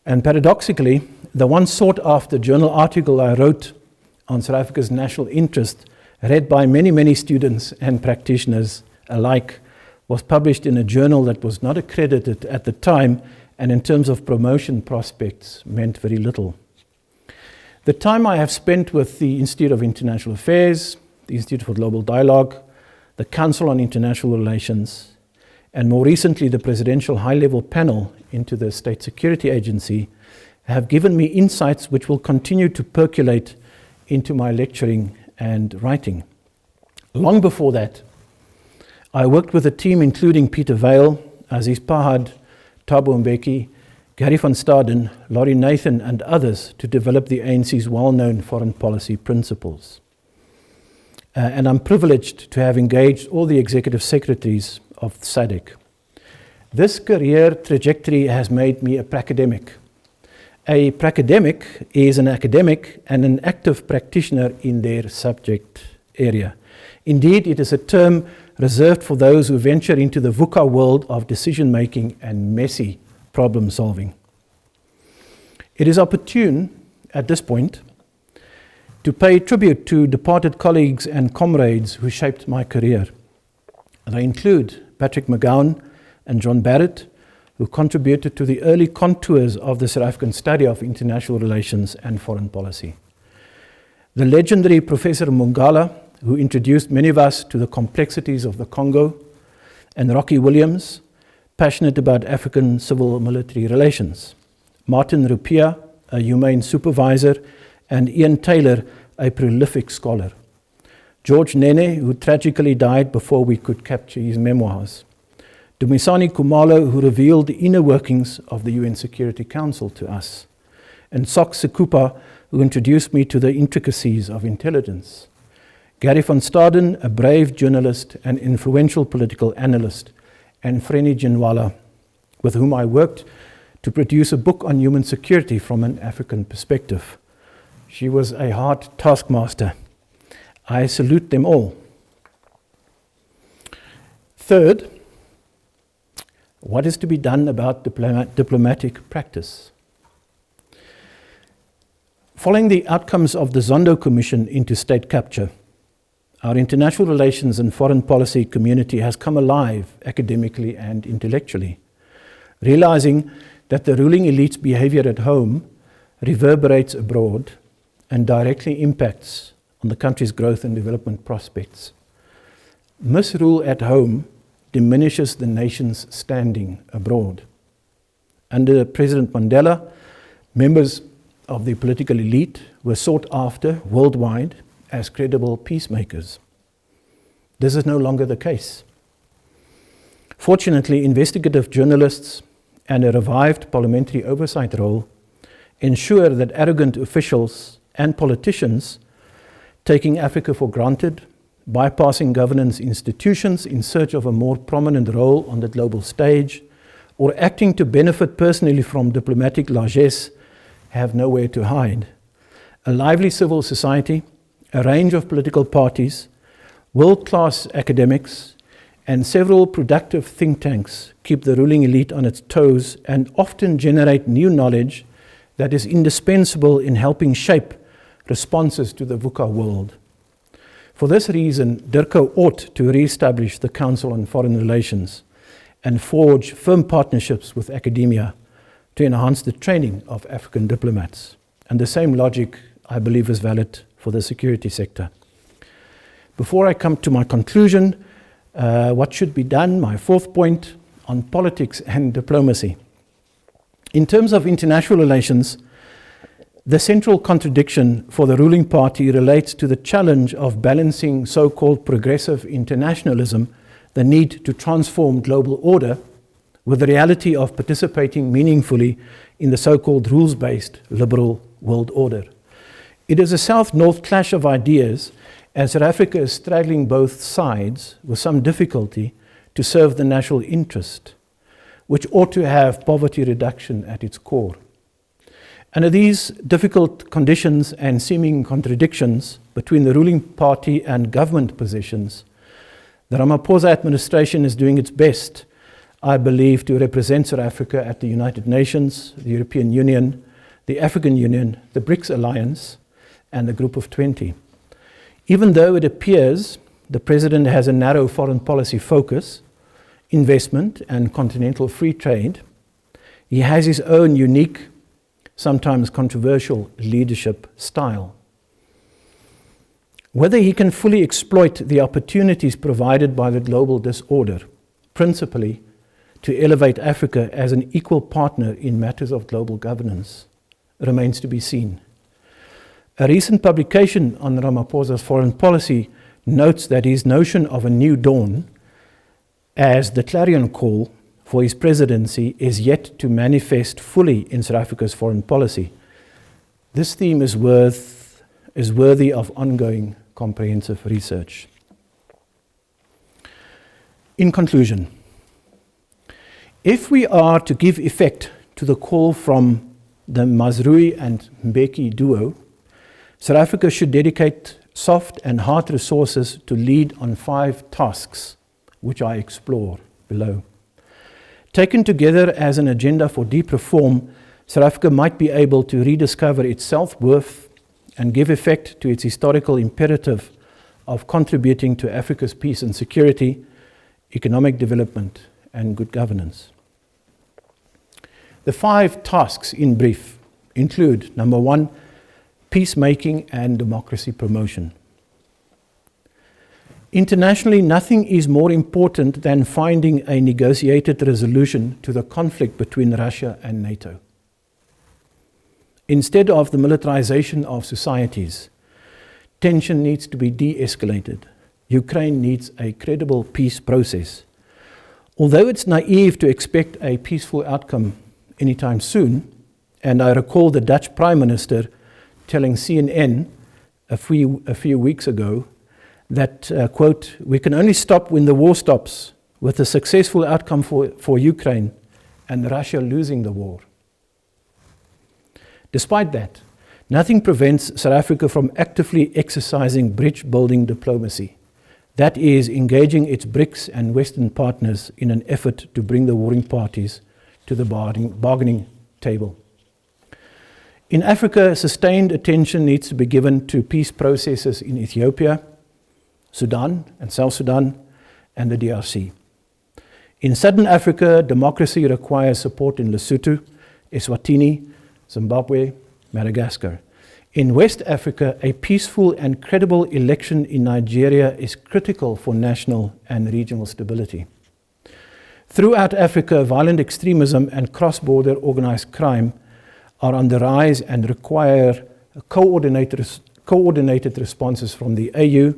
And paradoxically, the one sought-after journal article I wrote on South Africa's national interest, read by many, many students and practitioners alike, was published in a journal that was not accredited at the time, and in terms of promotion prospects, meant very little. The time I have spent with the Institute of International Affairs, the Institute for Global Dialogue, the Council on International Relations, and more recently the Presidential High-Level Panel into the State Security Agency have given me insights which will continue to percolate into my lecturing and writing. Long before that, I worked with a team including Peter Vale, Aziz Pahad, Thabo Mbeki, Gary van Staden, Laurie Nathan, and others to develop the ANC's well-known foreign policy principles. And I'm privileged to have engaged all the executive secretaries of SADC. This career trajectory has made me a pracademic. A pracademic is an academic and an active practitioner in their subject area. Indeed, it is a term reserved for those who venture into the VUCA world of decision-making and messy problem-solving. It is opportune, at this point, to pay tribute to departed colleagues and comrades who shaped my career. They include Patrick McGowan and John Barrett, who contributed to the early contours of the South African study of international relations and foreign policy. The legendary Professor Mungala, who introduced many of us to the complexities of the Congo, and Rocky Williams, passionate about African civil-military relations. Martin Rupia, a humane supervisor, and Ian Taylor, a prolific scholar. George Nene, who tragically died before we could capture his memoirs. Dumisani Kumalo, who revealed the inner workings of the UN Security Council to us. And Sok Sekupa, who introduced me to the intricacies of intelligence. Gary van Staden, a brave journalist and influential political analyst. And Freni Jinwala, with whom I worked to produce a book on human security from an African perspective. She was a hard taskmaster. I salute them all. Third, what is to be done about diplomatic practice? Following the outcomes of the Zondo Commission into state capture, our international relations and foreign policy community has come alive academically and intellectually, realizing that the ruling elite's behavior at home reverberates abroad and directly impacts on the country's growth and development prospects. Misrule at home diminishes the nation's standing abroad. Under President Mandela, members of the political elite were sought after worldwide as credible peacemakers. This is no longer the case. Fortunately, investigative journalists and a revived parliamentary oversight role ensure that arrogant officials and politicians taking Africa for granted, bypassing governance institutions in search of a more prominent role on the global stage, or acting to benefit personally from diplomatic largesse have nowhere to hide. A lively civil society, a range of political parties, world-class academics, and several productive think tanks keep the ruling elite on its toes and often generate new knowledge that is indispensable in helping shape responses to the VUCA world. For this reason, DIRCO ought to re-establish the Council on Foreign Relations and forge firm partnerships with academia to enhance the training of African diplomats. And the same logic, I believe, is valid for the security sector. Before I come to my conclusion, what should be done, my fourth point on politics and diplomacy. In terms of international relations, the central contradiction for the ruling party relates to the challenge of balancing so-called progressive internationalism, the need to transform global order, with the reality of participating meaningfully in the so-called rules-based liberal world order. It is a south-north clash of ideas, as South Africa is straddling both sides with some difficulty to serve the national interest, which ought to have poverty reduction at its core. Under these difficult conditions and seeming contradictions between the ruling party and government positions, the Ramaphosa administration is doing its best, I believe, to represent South Africa at the United Nations, the European Union, the African Union, the BRICS Alliance, and the Group of 20. Even though it appears the President has a narrow foreign policy focus, investment and continental free trade, he has his own unique, sometimes controversial leadership style. Whether he can fully exploit the opportunities provided by the global disorder, principally to elevate Africa as an equal partner in matters of global governance, remains to be seen. A recent publication on Ramaphosa's foreign policy notes that his notion of a new dawn as the clarion call for his presidency is yet to manifest fully in South Africa's foreign policy. This theme is worthy of ongoing comprehensive research. In conclusion, if we are to give effect to the call from the Mazrui and Mbeki duo, South Africa should dedicate soft and hard resources to lead on 5 tasks, which I explore below. Taken together as an agenda for deep reform, South Africa might be able to rediscover its self-worth and give effect to its historical imperative of contributing to Africa's peace and security, economic development, and good governance. The 5 tasks in brief include, number 1, peacemaking and democracy promotion. Internationally, nothing is more important than finding a negotiated resolution to the conflict between Russia and NATO. Instead of the militarization of societies, tension needs to be de-escalated. Ukraine needs a credible peace process. Although it's naive to expect a peaceful outcome anytime soon, and I recall the Dutch Prime Minister telling CNN a few weeks ago that, quote, "We can only stop when the war stops, with a successful outcome for Ukraine and Russia losing the war." Despite that, nothing prevents South Africa from actively exercising bridge-building diplomacy. That is, engaging its BRICS and Western partners in an effort to bring the warring parties to the bargaining table. In Africa, sustained attention needs to be given to peace processes in Ethiopia, Sudan and South Sudan, and the DRC. In Southern Africa, democracy requires support in Lesotho, Eswatini, Zimbabwe, Madagascar. In West Africa, a peaceful and credible election in Nigeria is critical for national and regional stability. Throughout Africa, violent extremism and cross-border organized crime are on the rise and require coordinated responses from the AU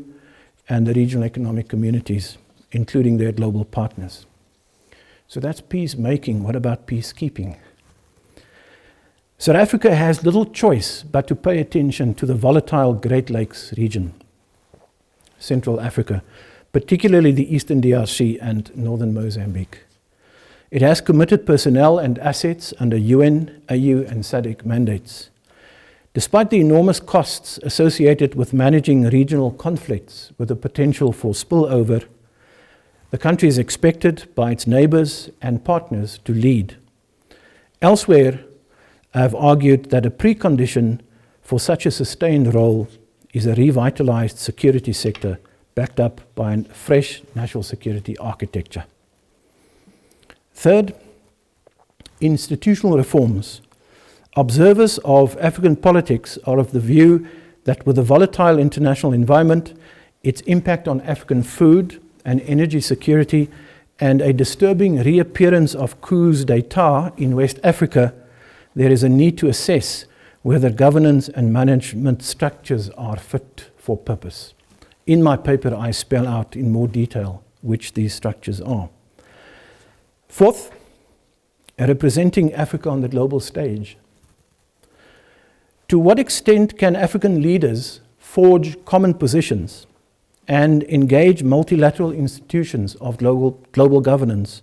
and the regional economic communities, including their global partners. So that's peacemaking. What about peacekeeping? South Africa has little choice but to pay attention to the volatile Great Lakes region, Central Africa, particularly the Eastern DRC and Northern Mozambique. It has committed personnel and assets under UN, AU, and SADC mandates. Despite the enormous costs associated with managing regional conflicts with the potential for spillover, the country is expected by its neighbors and partners to lead. Elsewhere, I have argued that a precondition for such a sustained role is a revitalized security sector backed up by a fresh national security architecture. Third, institutional reforms. Observers of African politics are of the view that with a volatile international environment, its impact on African food and energy security, and a disturbing reappearance of coups d'etat in West Africa, there is a need to assess whether governance and management structures are fit for purpose. In my paper, I spell out in more detail which these structures are. Fourth, representing Africa on the global stage. To what extent can African leaders forge common positions and engage multilateral institutions of global governance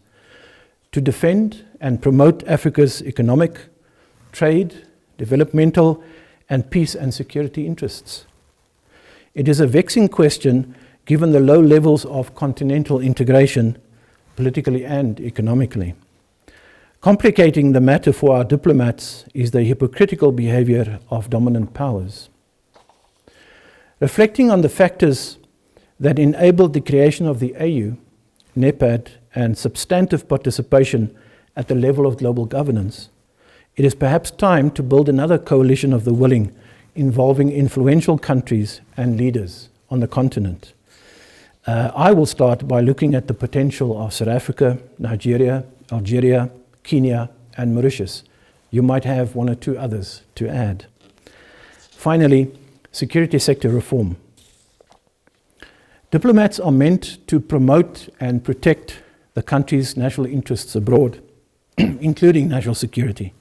to defend and promote Africa's economic, trade, developmental, and peace and security interests? It is a vexing question given the low levels of continental integration, politically and economically. Complicating the matter for our diplomats is the hypocritical behavior of dominant powers. Reflecting on the factors that enabled the creation of the AU, NEPAD, and substantive participation at the level of global governance, it is perhaps time to build another coalition of the willing involving influential countries and leaders on the continent. I will start by looking at the potential of South Africa, Nigeria, Algeria, Kenya, and Mauritius. You might have one or two others to add. Finally, security sector reform. Diplomats are meant to promote and protect the country's national interests abroad, including national security.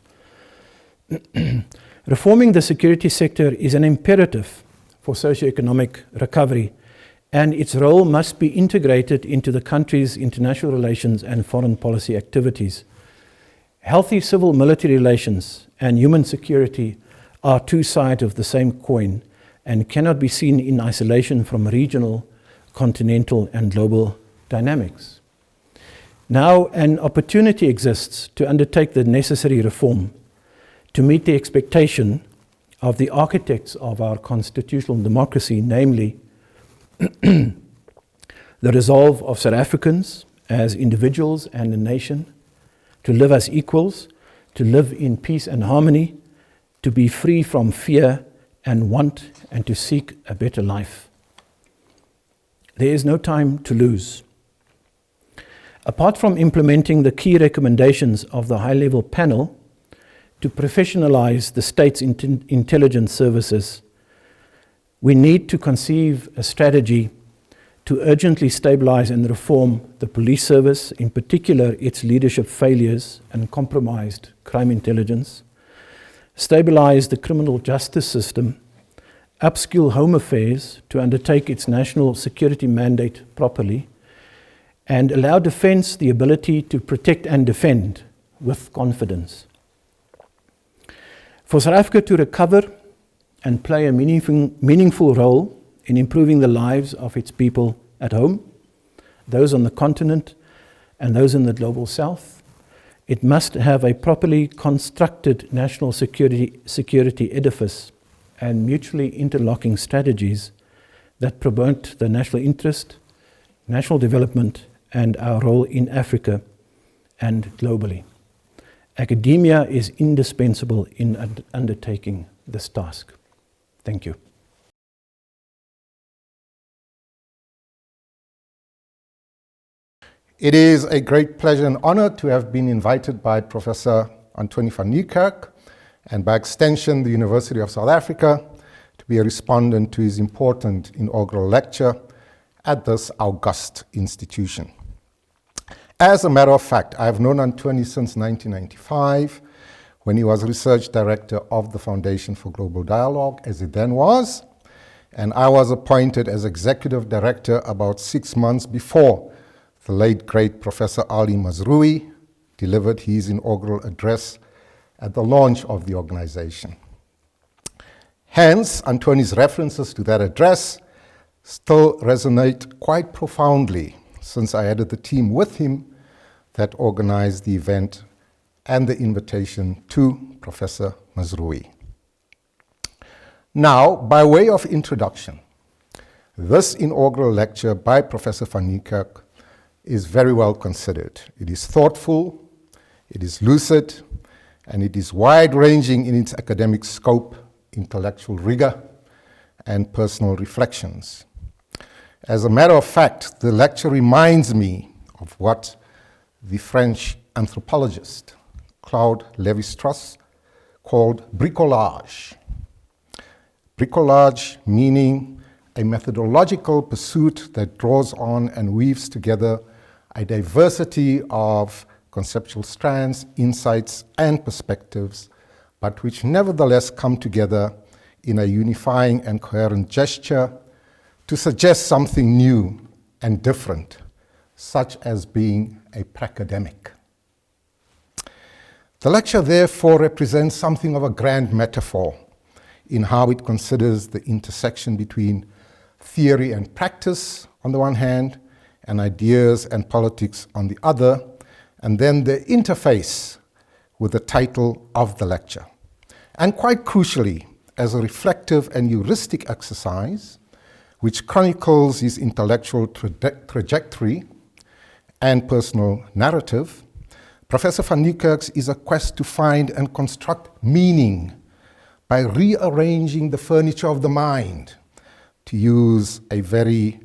Reforming the security sector is an imperative for socio-economic recovery, and its role must be integrated into the country's international relations and foreign policy activities. Healthy civil-military relations and human security are two sides of the same coin and cannot be seen in isolation from regional, continental, and global dynamics. Now, an opportunity exists to undertake the necessary reform to meet the expectation of the architects of our constitutional democracy, namely the resolve of South Africans as individuals and a nation, to live as equals, to live in peace and harmony, to be free from fear and want, and to seek a better life. There is no time to lose. Apart from implementing the key recommendations of the high-level panel to professionalize the state's intelligence services, we need to conceive a strategy to urgently stabilize and reform the police service, in particular its leadership failures and compromised crime intelligence, stabilize the criminal justice system, upskill Home Affairs to undertake its national security mandate properly, and allow defense the ability to protect and defend with confidence. For South Africa to recover and play a meaningful role in improving the lives of its people at home, those on the continent and those in the global south, it must have a properly constructed national security edifice and mutually interlocking strategies that promote the national interest, national development, and our role in Africa and globally. Academia is indispensable in undertaking this task. Thank you. It is a great pleasure and honor to have been invited by Professor Anthoni van Nieuwkerk and by extension the University of South Africa to be a respondent to his important inaugural lecture at this august institution. As a matter of fact, I have known Anthoni since 1995 when he was research director of the Foundation for Global Dialogue, as it then was, and I was appointed as executive director about 6 months before the late great Professor Ali Mazrui delivered his inaugural address at the launch of the organization. Hence, Anthoni's references to that address still resonate quite profoundly since I headed the team with him that organized the event and the invitation to Professor Mazrui. Now, by way of introduction, this inaugural lecture by Professor van Nieuwkerk is very well considered. It is thoughtful, it is lucid, and it is wide-ranging in its academic scope, intellectual rigor, and personal reflections. As a matter of fact, the lecture reminds me of what the French anthropologist Claude Lévi-Strauss called bricolage. Bricolage meaning a methodological pursuit that draws on and weaves together a diversity of conceptual strands, insights, and perspectives, but which nevertheless come together in a unifying and coherent gesture to suggest something new and different, such as being a pracademic. The lecture therefore represents something of a grand metaphor in how it considers the intersection between theory and practice on the one hand, and ideas and politics on the other, and then the interface with the title of the lecture. And quite crucially, as a reflective and heuristic exercise, which chronicles his intellectual trajectory and personal narrative, Professor van Nieuwkerk's is a quest to find and construct meaning by rearranging the furniture of the mind, to use a very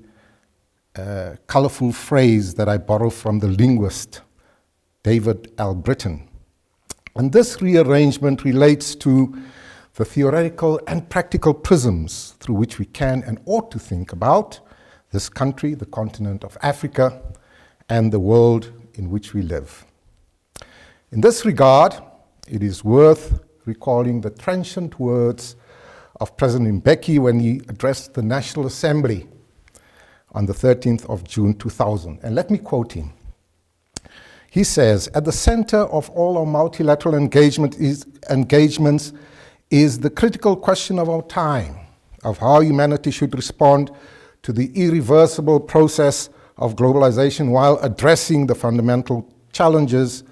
colorful phrase that I borrow from the linguist David L. Britton. And this rearrangement relates to the theoretical and practical prisms through which we can and ought to think about this country, the continent of Africa, and the world in which we live. In this regard, it is worth recalling the trenchant words of President Mbeki when he addressed the National Assembly on the 13th of June 2000. And let me quote him. He says, "At the center of all our multilateral engagements is the critical question of our time, of how humanity should respond to the irreversible process of globalization while addressing the fundamental challenges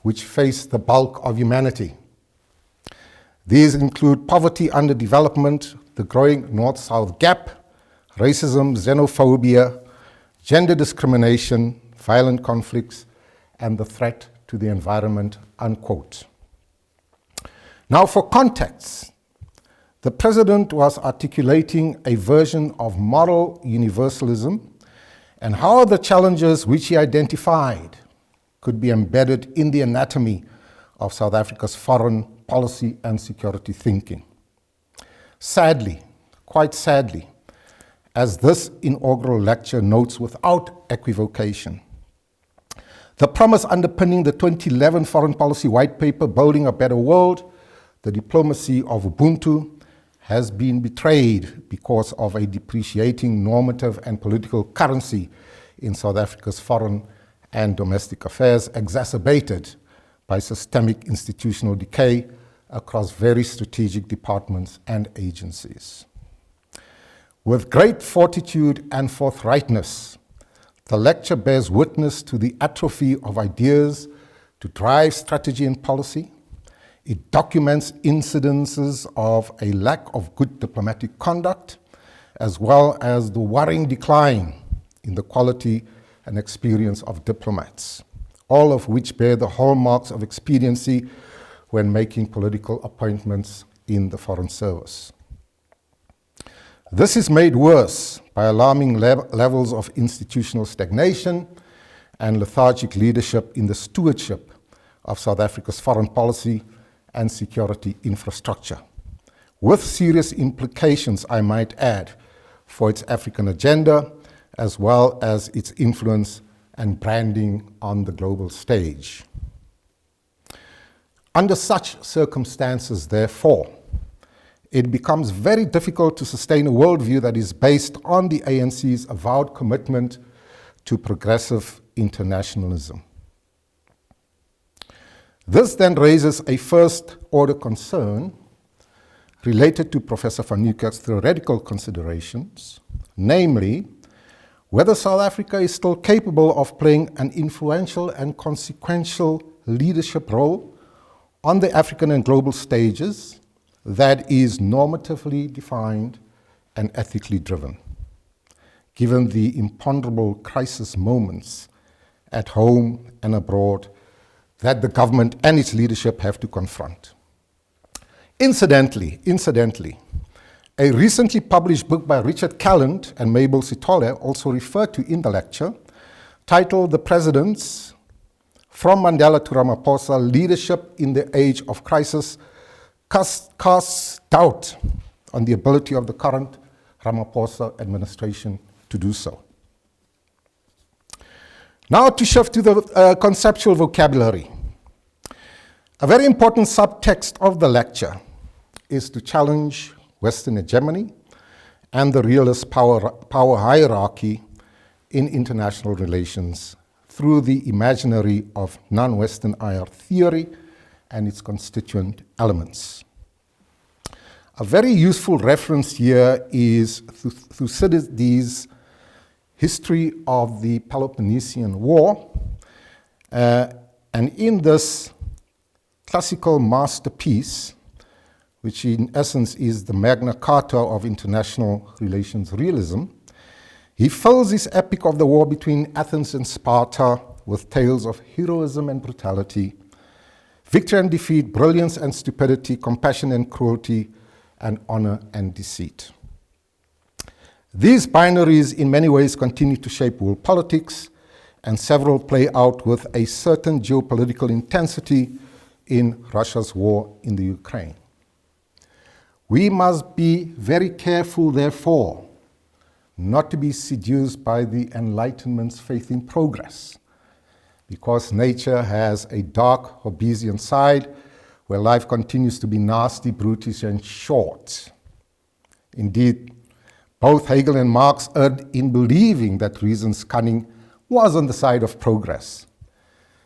which face the bulk of humanity. These include poverty, underdevelopment, the growing North-South gap, racism, xenophobia, gender discrimination, violent conflicts, and the threat to the environment," unquote. Now, for context, the president was articulating a version of moral universalism and how the challenges which he identified could be embedded in the anatomy of South Africa's foreign policy and security thinking. Sadly, quite sadly, as this inaugural lecture notes without equivocation, the promise underpinning the 2011 Foreign Policy White Paper, Building a Better World, the diplomacy of Ubuntu, has been betrayed because of a depreciating normative and political currency in South Africa's foreign and domestic affairs, exacerbated by systemic institutional decay across very strategic departments and agencies. With great fortitude and forthrightness, the lecture bears witness to the atrophy of ideas to drive strategy and policy. It documents incidences of a lack of good diplomatic conduct, as well as the worrying decline in the quality and experience of diplomats, all of which bear the hallmarks of expediency when making political appointments in the Foreign Service. This is made worse by alarming levels of institutional stagnation and lethargic leadership in the stewardship of South Africa's foreign policy and security infrastructure, with serious implications, I might add, for its African agenda, as well as its influence and branding on the global stage. Under such circumstances, therefore, it becomes very difficult to sustain a worldview that is based on the ANC's avowed commitment to progressive internationalism. This then raises a first-order concern related to Professor van Nieuwkerk's theoretical considerations, namely, whether South Africa is still capable of playing an influential and consequential leadership role on the African and global stages, that is normatively defined and ethically driven, given the imponderable crisis moments at home and abroad that the government and its leadership have to confront. Incidentally, a recently published book by Richard Calland and Mabel Sithole, also referred to in the lecture, titled The Presidents, From Mandela to Ramaphosa, Leadership in the Age of Crisis, casts doubt on the ability of the current Ramaphosa administration to do so. Now to shift to the conceptual vocabulary. A very important subtext of the lecture is to challenge Western hegemony and the realist power hierarchy in international relations through the imaginary of non-Western IR theory and its constituent elements. A very useful reference here is Thucydides' History of the Peloponnesian War, and in this classical masterpiece, which in essence is the Magna Carta of international relations realism, he fills his epic of the war between Athens and Sparta with tales of heroism and brutality, victory and defeat, brilliance and stupidity, compassion and cruelty, and honor and deceit. These binaries in many ways continue to shape world politics, and several play out with a certain geopolitical intensity in Russia's war in the Ukraine. We must be very careful, therefore, not to be seduced by the Enlightenment's faith in progress, because nature has a dark Hobbesian side where life continues to be nasty, brutish, and short. Indeed, both Hegel and Marx erred in believing that reason's cunning was on the side of progress.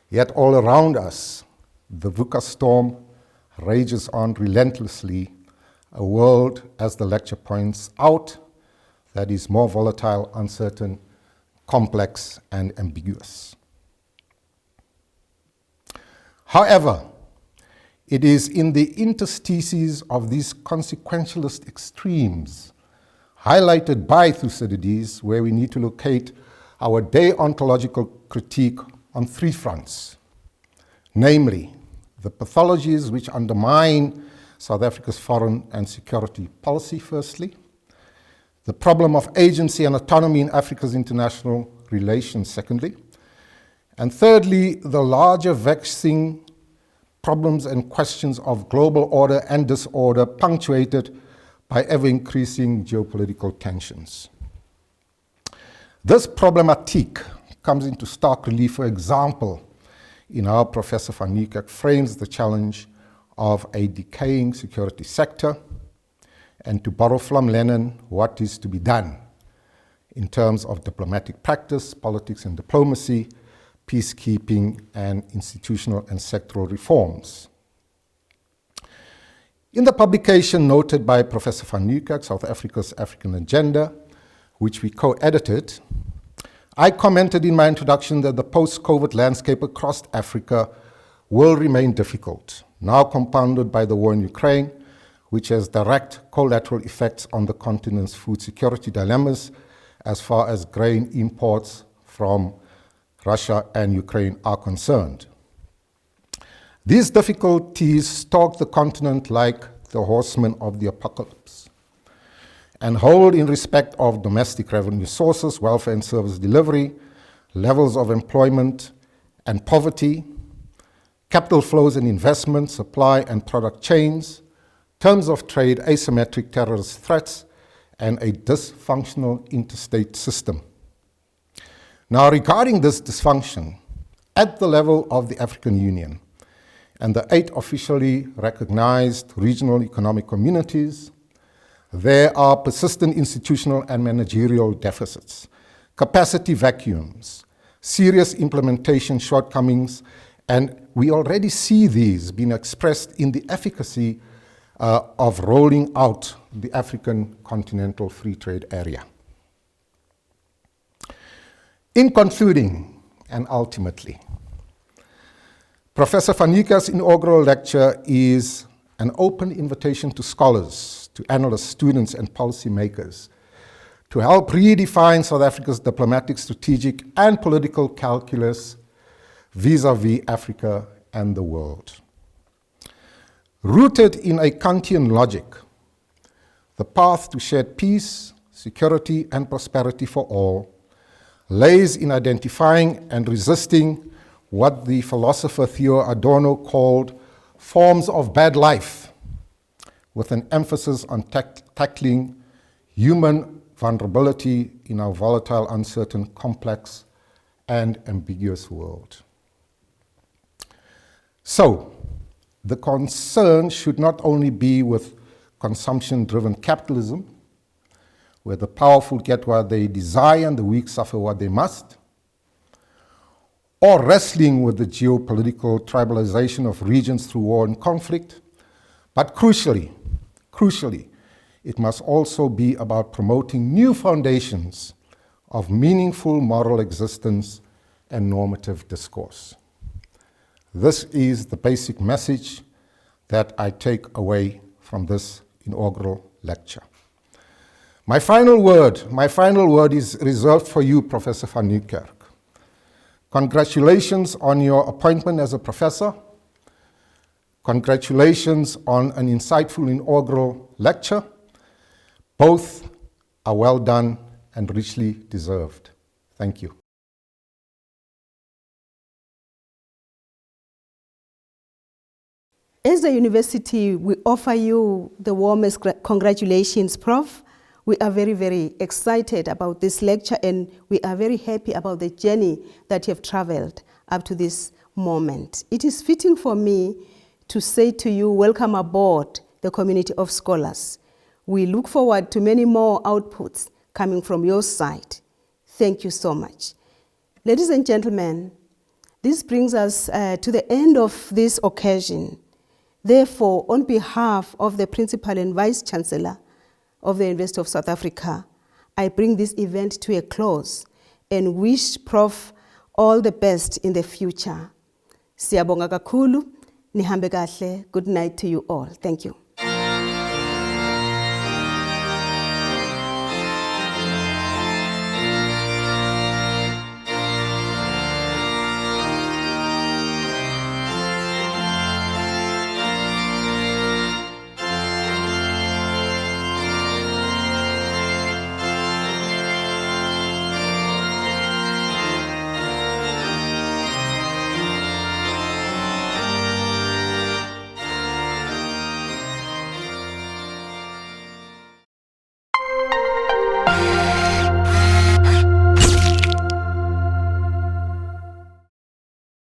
Yet all around us, the VUCA storm rages on relentlessly, a world, as the lecture points out, that is more volatile, uncertain, complex, and ambiguous. However, it is in the interstices of these consequentialist extremes, highlighted by Thucydides, where we need to locate our deontological critique on three fronts, namely, the pathologies which undermine South Africa's foreign and security policy, firstly, the problem of agency and autonomy in Africa's international relations, secondly, and thirdly, the larger vexing problems and questions of global order and disorder punctuated by ever-increasing geopolitical tensions. This problematique comes into stark relief, for example, in how Professor van Nieuwkerk frames the challenge of a decaying security sector, and to borrow from Lenin, what is to be done in terms of diplomatic practice, politics and diplomacy, peacekeeping, and institutional and sectoral reforms. In the publication noted by Professor van Nieuwkerk, South Africa's African Agenda, which we co-edited, I commented in my introduction that the post-COVID landscape across Africa will remain difficult, now compounded by the war in Ukraine, which has direct collateral effects on the continent's food security dilemmas as far as grain imports from Russia and Ukraine are concerned. These difficulties stalk the continent like the horsemen of the apocalypse and hold in respect of domestic revenue sources, welfare and service delivery, levels of employment and poverty, capital flows and investment, supply and product chains, terms of trade, asymmetric terrorist threats, and a dysfunctional interstate system. Now, regarding this dysfunction, at the level of the African Union and the 8 officially recognized regional economic communities, there are persistent institutional and managerial deficits, capacity vacuums, serious implementation shortcomings, and we already see these being expressed in the efficacy of rolling out the African Continental Free Trade Area. In concluding, and ultimately, Professor van Nieuwkerk's inaugural lecture is an open invitation to scholars, to analysts, students, and policymakers to help redefine South Africa's diplomatic, strategic, and political calculus vis-à-vis Africa and the world. Rooted in a Kantian logic, the path to shared peace, security, and prosperity for all lays in identifying and resisting what the philosopher Theo Adorno called forms of bad life, with an emphasis on tackling human vulnerability in our volatile, uncertain, complex, and ambiguous world. So, the concern should not only be with consumption-driven capitalism, where the powerful get what they desire and the weak suffer what they must, or wrestling with the geopolitical tribalization of regions through war and conflict, but crucially, it must also be about promoting new foundations of meaningful moral existence and normative discourse. This is the basic message that I take away from this inaugural lecture. My final word is reserved for you, Professor van Nieuwkerk. Congratulations on your appointment as a professor. Congratulations on an insightful inaugural lecture. Both are well done and richly deserved. Thank you. As a university, we offer you the warmest congratulations, Prof. We are very, very excited about this lecture, and we are very happy about the journey that you have traveled up to this moment. It is fitting for me to say to you, welcome aboard the community of scholars. We look forward to many more outputs coming from your side. Thank you so much. Ladies and gentlemen, this brings us to the end of this occasion. Therefore, on behalf of the Principal and Vice Chancellor of the University of South Africa, I bring this event to a close and wish Prof all the best in the future. Siyabonga kakhulu, nihambe kahle. Good night to you all. Thank you.